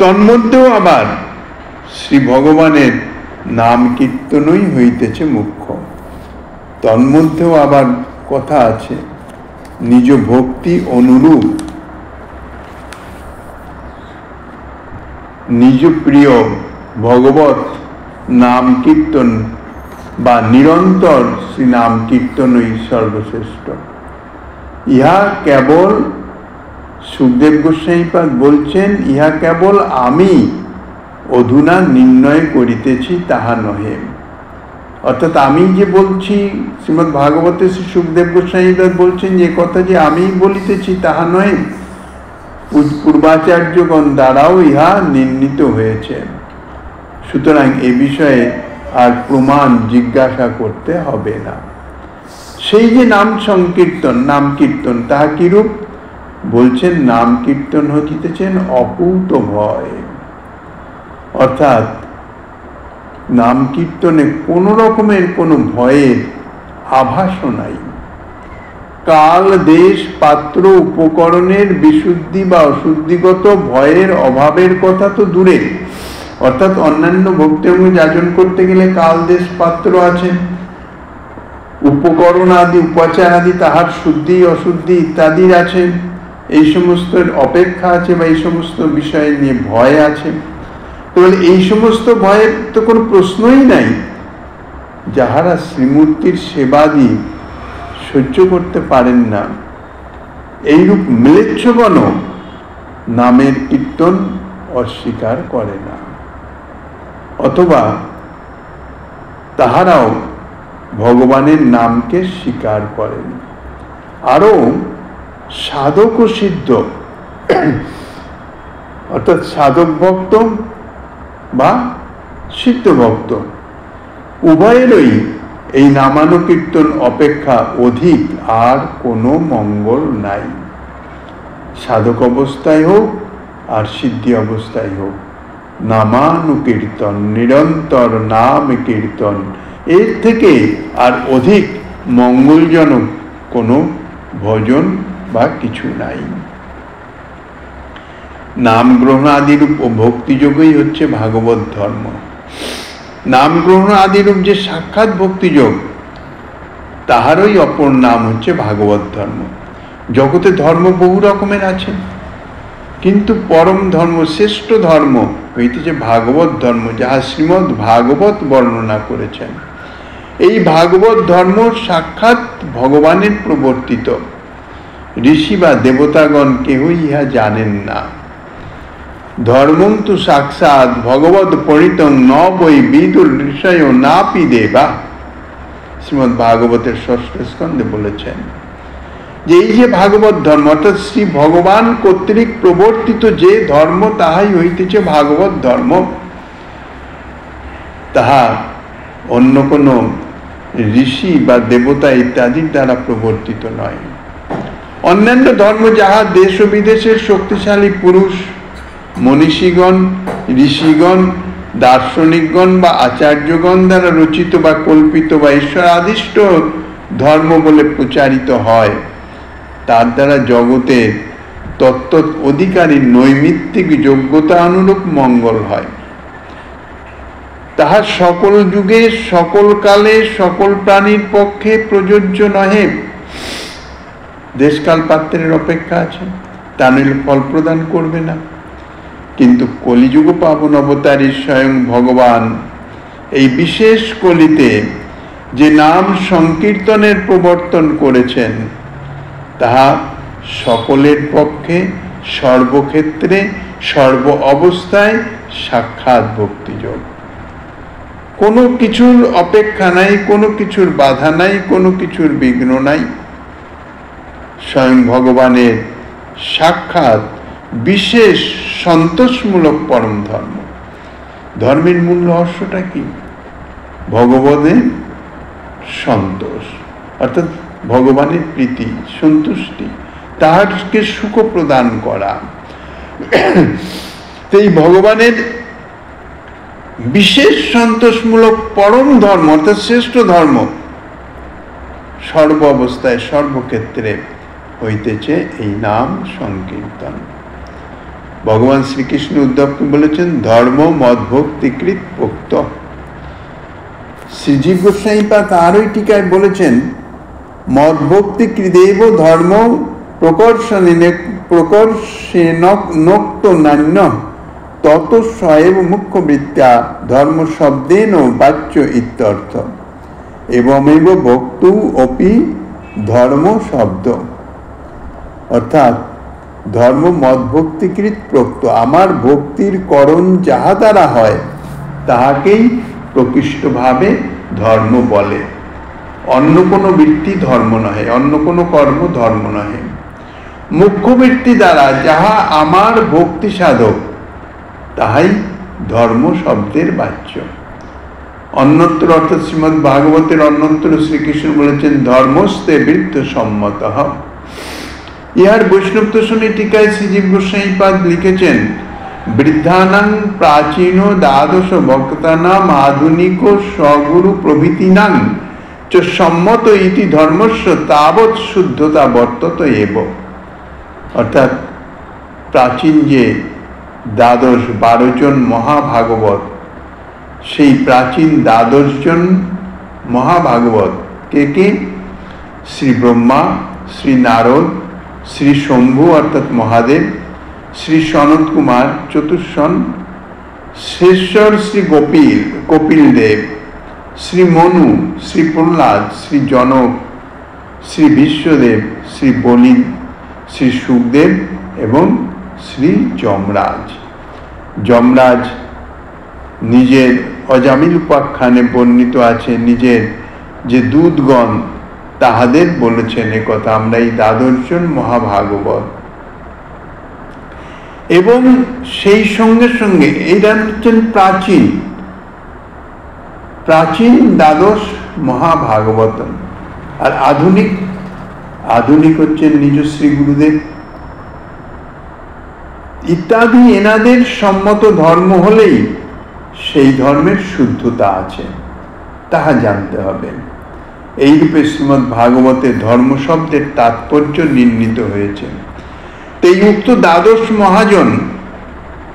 তন্মধ্যেও আবার শ্রী ভগবানের নাম কীর্তনই হইতেছে মুখ্য। তন্মধ্যেও আবার কথা আছে, নিজ ভক্তি অনুরূপ নিজ প্রিয় ভগবত নাম কীর্তন বা নিরন্তর শ্রী নাম কীর্তনই সর্বশ্রেষ্ঠ। ইহা কেবল সুখদেব গোস্বামীপাদ বলছেন, ইহা কেবল আমি অধুনা নির্ণয় করিতেছি তাহা নহে। অর্থাৎ আমি যে বলছি, শ্রীমদ্ ভাগবতে শ্রী সুখদেব গোস্বামীপাদ বলছেন যে কথা যে আমি বলিতেছি তাহা নয়, পূর্বাচার্যগণ দ্বারাও ইহা নির্ণীত হয়েছে। সুতরাং এ বিষয়ে আর প্রমাণ জিজ্ঞাসা করতে হবে না। সেই যে নাম সংকীর্তন, নাম কীর্তন, তাহা কিরূপ? বলছেন নাম কীর্তন হইতেছেন অকুত ভয়। অর্থাৎ নাম কীর্তনে কোনো রকমের কোনো ভয়ের আভাসও নাই। কাল, দেশ, পাত্র, উপকরণের বিশুদ্ধি বা অশুদ্ধিগত ভয়ের অভাবের কথা তো দূরে। অর্থাৎ অন্যান্য ভক্তি অঙ্গ যাজন করতে গেলে কাল, দেশ, পাত্র আছে, উপকরণ আদি, উপাচার আদি তাহার শুদ্ধি অশুদ্ধি ইত্যাদির আছে, এই সমস্ত অপেক্ষা আছে বা এই সমস্ত বিষয় নিয়ে ভয় আছে। তাহলে এই সমস্ত ভয়ের তো কোনো প্রশ্নই নাই। যাহারা শ্রীমূর্তির সেবাদি সহ্য করতে পারেন না, এইরূপ ম্লেচ্ছগণ নামের কীর্তন অস্বীকার করে না, অথবা তাহারাও ভগবানের নামকে স্বীকার করেন। আরো সাধক ও সিদ্ধ, অর্থাৎ সাধক ভক্ত বা সিদ্ধ ভক্ত উভয়েরই এই নামানুকীর্তন অপেক্ষা অধিক আর কোনো মঙ্গল নাই। সাধক অবস্থায় হোক আর সিদ্ধি অবস্থায় হোক, নামানুকীর্তন, নিরন্তর নাম কীর্তন, এর থেকে আর অধিক মঙ্গলজনক কোনো ভজন বা কিছু নাই। নাম গ্রহণ আদিরূপ ও ভক্তিযোগই হচ্ছে ভাগবত ধর্ম। নাম গ্রহণ আদিরূপ যে সাক্ষাৎ ভক্তিযোগ, তাহারই অপর নাম হচ্ছে ভাগবত ধর্ম। জগতে ধর্ম বহু রকমের আছে, কিন্তু পরম ধর্ম, শ্রেষ্ঠ ধর্ম হইতেছে ভাগবত ধর্ম, যাহা শ্রীমদ্ ভাগবত বর্ণনা করেছেন। এই ভাগবত ধর্ম সাক্ষাৎ ভগবানের প্রবর্তিত। ঋষি বা দেবতাগণ কেহই ইহা জানেন না। ধর্মং তু সাক্ষাৎ ভগবত পরিতং ন বৈ বিদুর ঋষয় নাপি দেবা, শ্রীমদ্ ভাগবতের ষষ্ঠ স্কন্ধে বলেছেন যে এই যে ভাগবত ধর্ম, অর্থাৎ শ্রী ভগবান কর্তৃক প্রবর্তিত যে ধর্ম, তাহাই হইতেছে ভাগবত ধর্ম। তাহা অন্য কোনো ঋষি বা দেবতা ইত্যাদির দ্বারা প্রবর্তিত নয়। অন্যান্য ধর্ম যাহা দেশ ও বিদেশের শক্তিশালী পুরুষ, মনীষীগণ, ঋষিগণ, দার্শনিকগণ বা আচার্যগণ দ্বারা রচিত বা কল্পিত বা ঈশ্বর আদিষ্ট ধর্ম বলে প্রচারিত হয়, তার দ্বারা জগতের তত্ত্ব অধিকারী নৈমিত্তিক যোগ্যতা অনুরূপ মঙ্গল হয়। তাহা সকল যুগে, সকল কালে, সকল প্রাণীর পক্ষে প্রযোজ্য নহে। দেশকাল পাত্রের অপেক্ষা আছে, তা নইলে ফল প্রদান করবে না। কিন্তু কলিযুগ পাবন অবতারী স্বয়ং ভগবান এই বিশেষ কলিতে যে নাম সংকীর্তনের প্রবর্তন করেছেন, তাহা সকলের পক্ষে, সর্বক্ষেত্রে, সর্ব অবস্থায় সাক্ষাৎ ভক্তিযোগ। কোনো কিছুর অপেক্ষা নাই, কোনো কিছুর বাধা নাই, কোনো কিছুর বিঘ্ন নাই। স্বয়ং ভগবানের সাক্ষাৎ বিশেষ সন্তোষমূলক পরম ধর্ম। ধর্মের মূল রহস্যটা কি? ভগবানের সন্তোষ, অর্থাৎ ভগবানের প্রীতি, সন্তুষ্টি, তাহাকে সুখ প্রদান করা। এই ভগবানের বিশেষ সন্তোষমূলক পরম ধর্ম, অর্থাৎ শ্রেষ্ঠ ধর্ম, সর্ব অবস্থায়, সর্বক্ষেত্রে হইতেছে এই নাম সংকীর্তন। ভগবান শ্রীকৃষ্ণ উদ্ধবকে বলেছেন, ধর্ম মদ্ভক্তিকৃত পোক্ত। শ্রীজীব গোস্বামীপা তাঁরই টিকায় বলেছেন, মদ্ভক্তিকৃদেব ধর্ম প্রকর্ষেনোক্ত নান্য তত স্বয়ং মুখ্য বৃত্তা ধর্ম শব্দেন বাচ্য ইত্যর্থ এবমেব ভক্তু অপি ধর্ম শব্দ। অর্থাৎ ধর্ম মদ্ভক্তিকৃত প্রোক্ত, আমার ভক্তির করণ যাহা দ্বারা হয় তাহাকেই প্রকৃষ্টভাবে ধর্ম বলে। অন্য কোনো বৃত্তি ধর্ম নহে, অন্য কোনো কর্ম ধর্ম নহে। মুখ্য বৃত্তি দ্বারা যাহা আমার ভক্তি সাধক, তাহাই ধর্ম শব্দের বাচ্য। অন্যত্র, অর্থাৎ শ্রীমদ্ ভাগবতের অন্যত্র শ্রীকৃষ্ণ বলেছেন, ধর্মস্তে বৃত্ত সম্মত। ইহার বৈষ্ণব দর্শনী টিকায় শ্রীজীব গোস্বামীপাদ লিখেছেন, বৃদ্ধানাং প্রাচীন দ্বাদশ ভক্তানাম আধুনিক স্বগুরু প্রভৃতিনাং চ সম্মত ইতি ধর্মস্য তাবৎ শুদ্ধতা বর্তত এব। অর্থাৎ প্রাচীন যে 12 জন মহাভাগবত, সেই প্রাচীন 12 জন মহাভাগবত কে কে? শ্রী ব্রহ্মা, শ্রী নারদ, শ্রী শম্ভু অর্থাৎ মহাদেব, শ্রী সনত কুমার চতুর্শন, শেষর শ্রী কপিল দেব, শ্রী মনু, শ্রী প্রহ্লাদ, শ্রী জনক, শ্রী বিশ্বদেব, শ্রী বলি, শ্রী সুখদেব এবং শ্রী যমরাজ। যমরাজ নিজের অজামিল উপাখ্যানে বর্ণিত আছে, নিজের যে দূতগণ তাহাদের বলেছেন এ কথা। আমরা এই দ্বাদশজন মহাভাগবত, এবং সেই সঙ্গে সঙ্গে এইটা হচ্ছেন প্রাচীন দ্বাদশ মহাভাগবত। আর আধুনিক হচ্ছেন নিজ শ্রী গুরুদেব ইত্যাদি। এনাদের সম্মত ধর্ম হলেই সেই ধর্মের শুদ্ধতা আছে, তাহা জানতে হবে। এইরূপে শ্রীমদ্ ভাগবতের ধর্ম শব্দের তাৎপর্য নির্ণীত হয়েছে। এই উক্ত দ্বাদশ মহাজন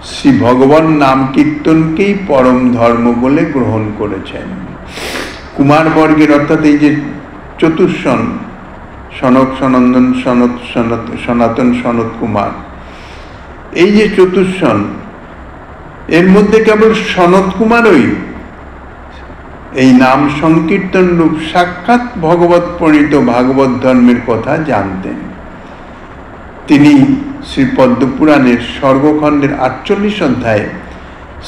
শ্রী ভগবান নাম কীর্তনকেই পরম ধর্ম বলে গ্রহণ করেছেন। কুমারবর্গের অর্থাৎ এই যে চতুর্শন, সনক সনন্দন সনাতন সনত কুমার, এই যে চতুর্শন, এর মধ্যে কেবল সনত কুমারই এই নাম সংকীর্তন রূপ সাক্ষাৎ ভগবত প্রণীত ভাগবত ধর্মের কথা জানতেন। তিনি শ্রী পদ্মপুরাণের স্বর্গখণ্ডের 48 অধ্যায়ে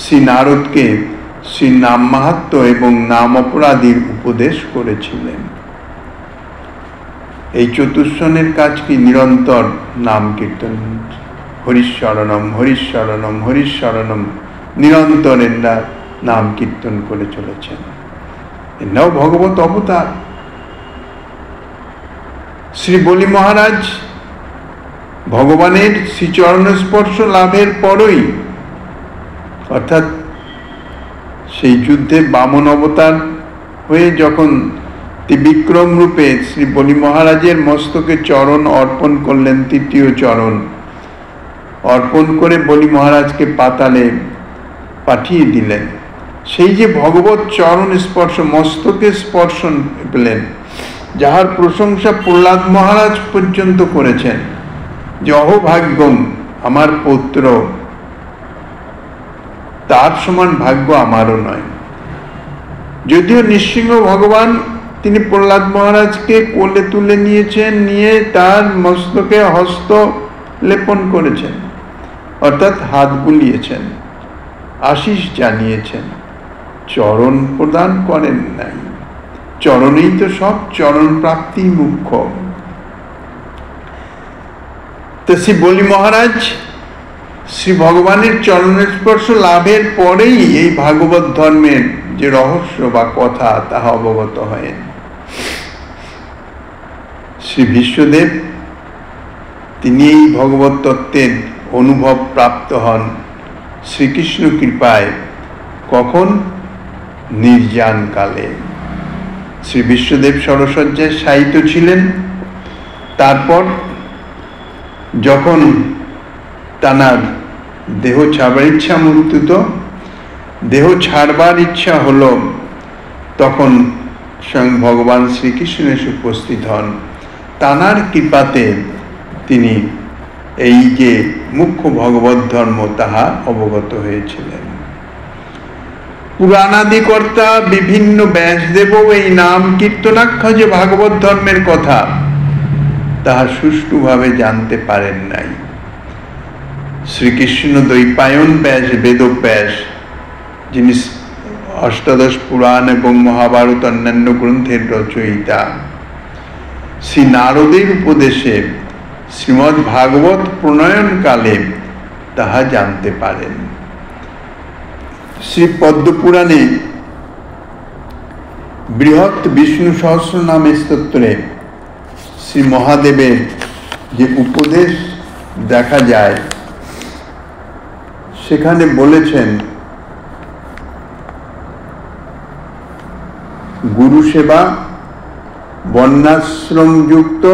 শ্রী নারদকে শ্রী নাম মাহাত্ম্য এবং নাম অপরাধীর উপদেশ করেছিলেন। এই চতুর্শনের কাজ কি? নিরন্তর নাম কীর্তন, হরিশরণম হরিশরণম হরিশরণম, নিরন্তর এরা নাম কীর্তন করে চলেছেন। এরাও ভগবত অবতার। শ্রী বলি মহারাজ ভগবানের শ্রীচরণ স্পর্শ লাভের পরই, অর্থাৎ সেই যুদ্ধে বামন অবতার হয়ে যখন ত্রিবিক্রম রূপে শ্রী বলি মহারাজের মস্তকে চরণ অর্পণ করলেন, তৃতীয় চরণ অর্পণ করে বলি মহারাজকে পাতালে পাঠিয়ে দিলেন। সেই যে ভগবত চরণ স্পর্শ, মস্তকে স্পর্শন পেলেন, যাহার প্রশংসা প্রহ্লাদ মহারাজ পর্যন্ত করেছেন যে অহোভাগ্যম, আমার পুত্র, তার সমান ভাগ্য আমারও নয়। যদিও নৃসিংহ ভগবান তিনি প্রহ্লাদ মহারাজকে কোলে তুলে নিয়েছেন, নিয়ে তার মস্তকে হস্ত লেপন করেছেন, অর্থাৎ হাত বুলিয়েছেন, আশিস জানিয়েছেন, চরণ প্রদান করেন নাই। চরণেই তো সব, চরণ প্রাপ্তি মুখ্য। তো শ্রী বলি মহারাজ শ্রী ভগবানের চরণ স্পর্শ লাভের পরেই এই ভাগবত ধর্মের যে রহস্য বা কথা তাহা অবগত হয়েন। শ্রী বিশ্বদেব তিনি এই ভগবত তত্ত্বের অনুভব প্রাপ্ত হন শ্রীকৃষ্ণ কৃপায়। কখন? নির্জান কালে। শ্রী বিশ্বদেব সরসজ্জায় শায়িত ছিলেন। তারপর যখন তানার দেহ ছাড়বার ইচ্ছা মূর্তিত, দেহ ছাড়বার ইচ্ছা হলো, তখন স্বয়ং ভগবান শ্রীকৃষ্ণ এসে উপস্থিত হন। তানার কৃপাতে তিনি এই যে মুখ্য ভগবত ধর্ম তাহা অবগত হয়েছিলেন। পুরাণাদিকর্তা বিভিন্ন ব্যাসদেবও এই নাম কীর্তনাখ্য যে ভাগবত ধর্মের কথা তাহা সুষ্ঠুভাবে জানতে পারেন নাই। শ্রীকৃষ্ণ দ্বৈপায়ন ব্যাস, বেদব্যাস, যিনি অষ্টাদশ পুরাণ এবং মহাভারত অন্যান্য গ্রন্থের রচয়িতা, শ্রী নারদের উপদেশে শ্রীমদ্ ভাগবত প্রণয়নকালে তাহা জানতে পারেন। শ্রী পদ্মপুরাণে বৃহৎ বিষ্ণু সহস্রনাম স্তোত্রে শ্রী মহাদেবের যে উপদেশ দেখা যায়, সেখানে বলেছেন গুরু সেবা, বর্ণাশ্রম যুক্ত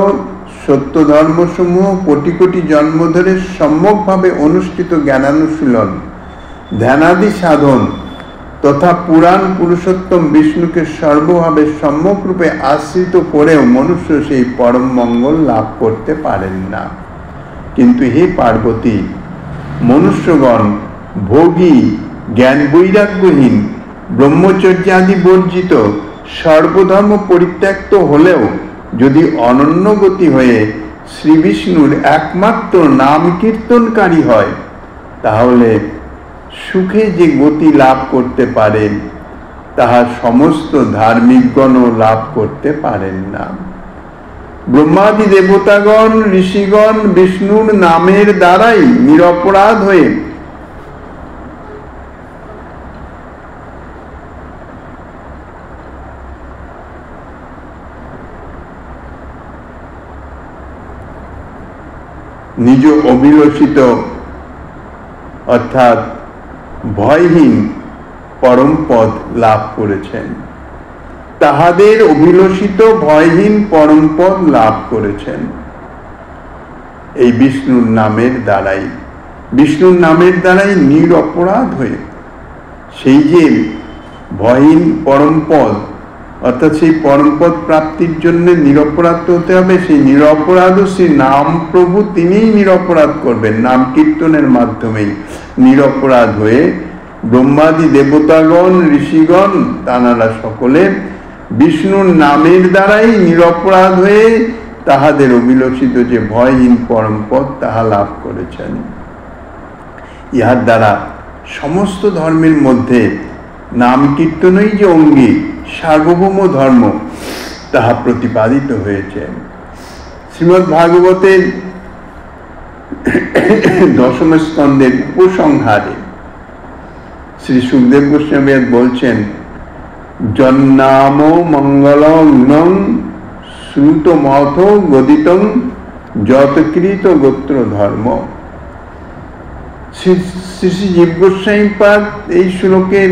সত্য ধর্মসমূহ কোটি কোটি জন্ম ধরে সম্যকভাবে অনুষ্ঠিত জ্ঞানানুশীলন, ধ্যানাদি সাধন তথা পুরাণ পুরুষোত্তম বিষ্ণুকে সর্বভাবে সম্যক রূপে আশ্রিত করেও মনুষ্য সেই পরম মঙ্গল লাভ করতে পারেন না। কিন্তু হে পার্বতী, মনুষ্যগণ ভোগী, জ্ঞান বৈরাগ্যহীন, ব্রহ্মচর্যাদি বর্জিত, সর্বধর্ম পরিত্যক্ত হলেও যদি অনন্যগতি হয়ে শ্রী বিষ্ণুর একমাত্র নাম কীর্তনকারী হয়, তাহলে সুখে যে গতি লাভ করতে পারেন তাহা সমস্ত ধার্মিকগণও লাভ করতে পারেন না। ব্রহ্মাদি দেবতাগণ ঋষিগণ বিষ্ণুর নামের দ্বারাই নিরপরাধ হয়ে নিজ অভিলষিত অর্থাৎ ভয়হীন পরম পদ লাভ করেছেন। তাহাদের অভিলষিত ভয়হীন পরম পদ লাভ করেছেন এই বিষ্ণুর নামের দ্বারাই। বিষ্ণুর নামের দ্বারাই নিরপরাধ হয়ে সেই যে ভয়হীন পরম পদ, অর্থাৎ সেই পরমপদ প্রাপ্তির জন্য নিরপরাধ হতে হবে। সেই নিরপরাধ শ্রী নাম প্রভু তিনিই নিরপরাধ করবেন নাম কীর্তনের মাধ্যমেই। নিরপরাধ হয়ে ব্রহ্মাদি দেবতাগণ ঋষিগণ তাঁরা সকলে বিষ্ণুর নামের দ্বারাই নিরপরাধ হয়ে তাহাদের অভিলষিত যে ভয়হীন পরমপদ তাহা লাভ করেছেন। ইহার দ্বারা সমস্ত ধর্মের মধ্যে নাম কীর্তনই যে অঙ্গী সার্বভৌম ধর্ম তাহা প্রতিপাদিত হয়েছে। শ্রীমদ্ ভাগবতের 10ম স্কন্ধের উপসংহারে শ্রী সুখদেব গোস্বামী বলছেন, জন্নাম মঙ্গলং শ্রুতমথ গদিতং যৎকৃত গোত্র ধর্ম। শ্রী শ্রী জীব গোস্বামী পাদ এই শ্লোকের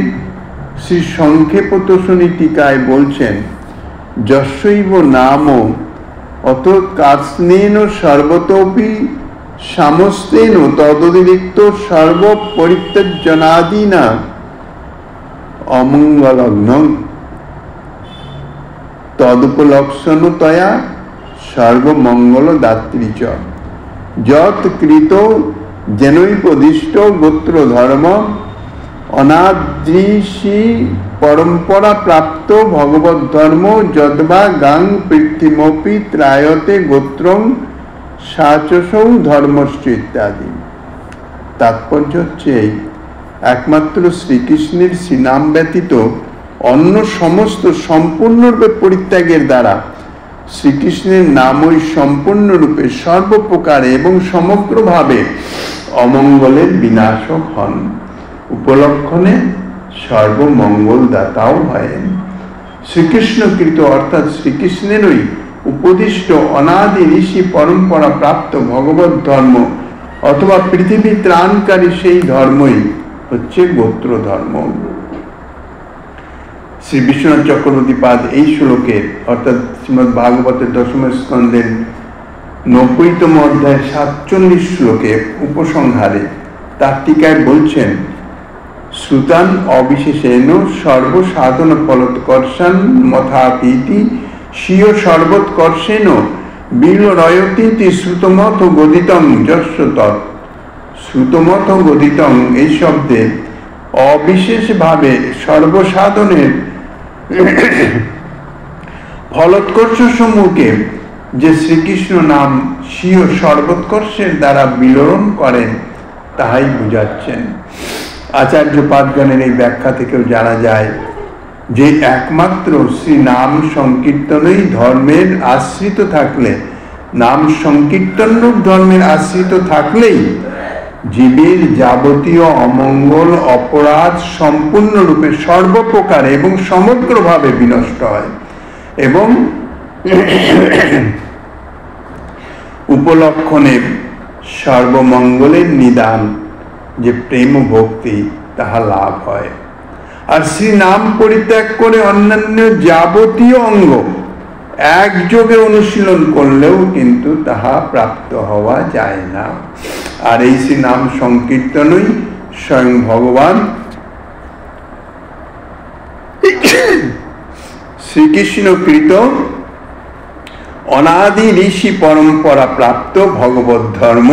শ্রী সংক্ষেপ তোষণী টিকায় বলছেন, যশৈব নাম অত কাস্নেন সর্বতোপি সমস্তেন তদতিরিক্ত সর্ব পরিত্যজনাদিনা অমঙ্গলগ্নং তদুপলক্ষণতয়া সর্বমঙ্গল দাত্রী চ যৎ কৃত জনৈপদিষ্ট গোত্র ধর্ম অনাদৃশী পরম্পরা প্রাপ্ত ভগবত ধর্ম যদ্বা গাং পৃথিমপি ত্রায়তে গোত্রং সাচসৌ ধর্মশ্চ ইত্যাদি। তাৎপর্য হচ্ছে একমাত্র শ্রীকৃষ্ণের শ্রীনাম ব্যতীত অন্য সমস্ত সম্পূর্ণরূপে পরিত্যাগের দ্বারা শ্রীকৃষ্ণের নামই সম্পূর্ণরূপে সর্বপ্রকারে এবং সমগ্রভাবে অমঙ্গলের বিনাশক হন, উপলক্ষণে সর্বমঙ্গলদাতাও হয়েন। শ্রীকৃষ্ণকৃত অর্থাৎ শ্রীকৃষ্ণেরই উপদিষ্ট অনাদি ঋষি পরম্পরা প্রাপ্ত ভগবত ধর্ম অথবা পৃথিবী ত্রাণকারী সেই ধর্মই হচ্ছে গোত্র ধর্ম। শ্রী বিশ্বনাথ চক্রবর্তী পাদ এই শ্লোকের অর্থাৎ শ্রীমদ্ ভাগবতের 10ম স্কন্ধের 90তম অধ্যায় 47 শ্লোকে উপসংহারে তার টিকায় বলছেন, শ্রুতান অবিশেষেণ সর্বসাধন ফলোৎকর্ষান মথাপীতি স্বীয় সর্বোৎকর্ষেণ বিলরয়তীতি শ্রুতমথ গদিতং যস্য তৎ। শ্রুতমথ গদিতং এই শব্দে অবিশেষভাবে সর্বসাধনের ফলোৎকর্ষ সমূহকে যে শ্রীকৃষ্ণ নাম স্বীয় সর্বোৎকর্ষের দ্বারা বিলরণ করেন তাহাই বুঝাচ্ছেন। আচার্য পাদগণের এই ব্যাখ্যা থেকেও জানা যায় যে একমাত্র শ্রী নাম সংকীর্তনই ধর্মের আশ্রিত থাকলে, নাম সংকীর্তন রূপ ধর্মের আশ্রিত থাকলেই জীবের যাবতীয় অমঙ্গল অপরাধ সম্পূর্ণরূপে সর্বপ্রকারে এবং সমগ্রভাবে বিনষ্ট হয় এবং উপলক্ষণে সর্বমঙ্গলের নিদান যে প্রেম ভক্তি তাহা লাভ হয়। আর শ্রী নাম পরিত্যাগ করে অন্যান্য যাবতীয় অঙ্গ একযোগে অনুশীলন করলেও কিন্তু তাহা প্রাপ্ত হওয়া যায় না। আর এই শ্রী নাম সংকীর্তনই স্বয়ং ভগবান শ্রীকৃষ্ণকৃত অনাদি ঋষি পরম্পরা প্রাপ্ত ভগবত ধর্ম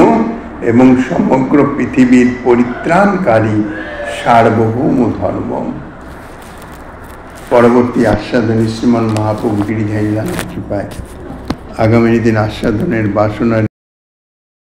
এবং সমগ্র পৃথিবীর পরিত্রাণকারী সার্বভৌম ধর্ম। পরবর্তী আস্বাদনে শ্রীমন মহাপ্রভু গিরিধারী লাল কৃপায় আগামী দিন আস্বাদনের বাসনা